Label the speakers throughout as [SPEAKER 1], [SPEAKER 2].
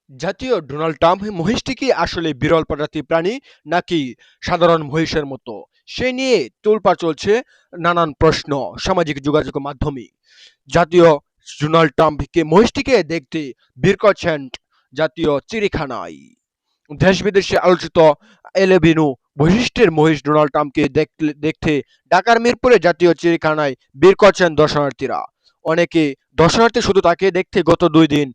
[SPEAKER 1] জাতীয় Donald Trump মহিষটি কি আসলে বিরল প্রজাতির প্রাণী নাকি সাধারণ মহিষের মতো সে নিয়ে তোলপাড় চলছে নানান প্রশ্ন সামাজিক যোগাযোগ মাধ্যমে। জাতীয় ডোনাল্ড ট্রাম্পকে মহিষটিকে দেখতে বের করছেন জাতীয় চিড়িয়াখানায়। দেশ বিদেশে আলোচিত এলবিনো বৈশিষ্ট্যের মহিষ ডোনাল্ড ট্রাম্পকে দেখতে ঢাকার মিরপুরে জাতীয় চিড়িয়াখানায় বের করছেন দর্শনার্থীরা। অনেকে দর্শনার্থী শুধু তাকে দেখতে গত 2 দিন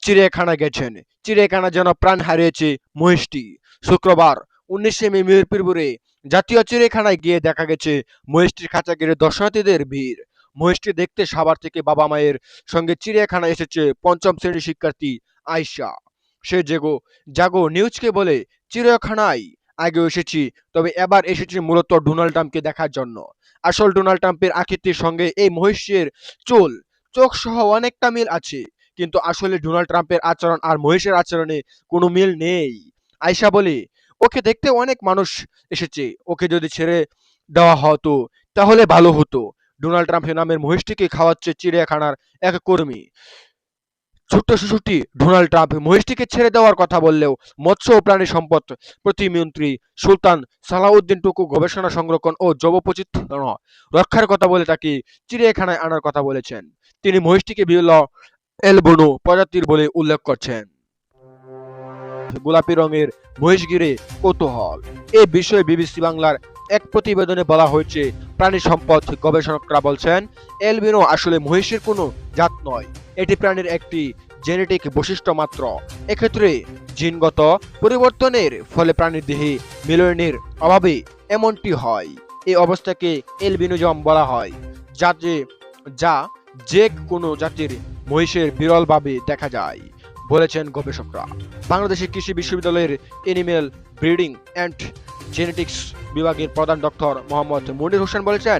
[SPEAKER 1] চিড়িয়াখানা গেছেন। চিড়িয়াখানা যেন প্রাণ হারিয়েছে মহিষটি। শুক্রবার 19শে মে মিরপুরে জাতীয় চিড়িয়াখানায় গিয়ে দেখা গেছে মহিষটির খাঁচা ঘিরে দর্শনার্থীদের ভিড়। মহিষটি দেখতে সাভার থেকে বাবা মায়ের সঙ্গে চিড়িয়াখানায় এসেছে পঞ্চম শ্রেণীর শিক্ষার্থী আয়শা। সে জাগো জাগো নিউজকে বলে, চিড়িয়াখানায় আগেও এসেছি, তবে এবার এসেছি মূলত ডোনাল্ড ট্রাম্পকে দেখার জন্য। আসল ডোনাল্ড ট্রাম্পের আকৃতির সঙ্গে এই মহিষের চুল চোখ সহ অনেকটা মিল আছে, কিন্তু আসলে ডোনাল্ড ট্রাম্পের আচরণ আর মহিষের আচরণে কোনো মিল নেই। আয়শা বলে, ওকে দেখতে অনেক মানুষ এসেছে, ওকে যদি ছেড়ে দেওয়া হতো তাহলে ভালো হতো। ডোনাল্ড ট্রাম্পের নামের মহিষটিকে খাওয়াচ্ছে চিড়িয়াখানার এক কর্মী। ছোট্ট শিশুটি ডোনাল্ড ট্রাম্প মহিষটিকে ছেড়ে দেওয়ার কথা বললেও মৎস্য ও প্রাণী সম্পদ প্রতিমন্ত্রী সুলতান সালাউদ্দিন টুকু গবেষণা সংরক্ষণ ও জৈববৈচিত্র্য রক্ষার কথা বলে তাকে চিড়িয়াখানায় আনার কথা বলেছেন। তিনি মহিষটিকে বিরল এলবোনো প্রজাতির বলে উল্লেখ করছেন। গোলাপি রঙের মহিষ ঘিরে কৌতূহল। এ বিষয়ে বিবিসি বাংলার এক প্রতিবেদনে বলা হয়েছে, প্রাণী সম্পদ গবেষকরা বলছেন এলবিনো আসলে মহিষের কোনো জাত নয়, এটি প্রাণীর একটি জেনেটিক বৈশিষ্ট্য মাত্র। এক্ষেত্রে জিনগত পরিবর্তনের ফলে প্রাণীর দেহে মেলানিনের অভাবে এমনটি হয়। এই অবস্থাকে এলবিনিজম বলা হয়, যা যে যা যে কোনো জাতির মহিষের বিরলভাবে দেখা যায় বলেছেন গবেষকরা। বাংলাদেশের কৃষি বিশ্ববিদ্যালয়ের এনিম্যাল ব্রিডিং অ্যান্ড জেনেটিক্স বিভাগের প্রধান ডক্টর মোহাম্মদ মনির হোসেন বলেছেন,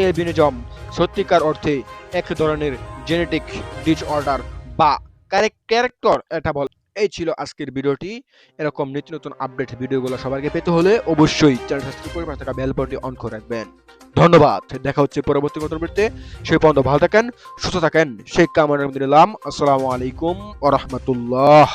[SPEAKER 1] এলবিনিজম সত্যিকার অর্থে এক ধরনের জেনেটিক ডিসঅর্ডার বা ক্যারেক্টার এটা বল। এই ছিল আজকের ভিডিওটি। এরকম নিত্য নতুন আপডেট ভিডিওগুলো সবাইকে পেতে হলে অবশ্যই চ্যানেল সাবস্ক্রাইব করে পাশে থাকা বেল বাটনটি অন করে রাখবেন। ধন্যবাদ। দেখা হচ্ছে পরবর্তী নতুন ভিডিওতে। সেই পর্যন্ত ভালো থাকেন, সুস্থ থাকেন, সেই কামনা নিলাম। আসসালামু আলাইকুম ওয়া রাহমাতুল্লাহ।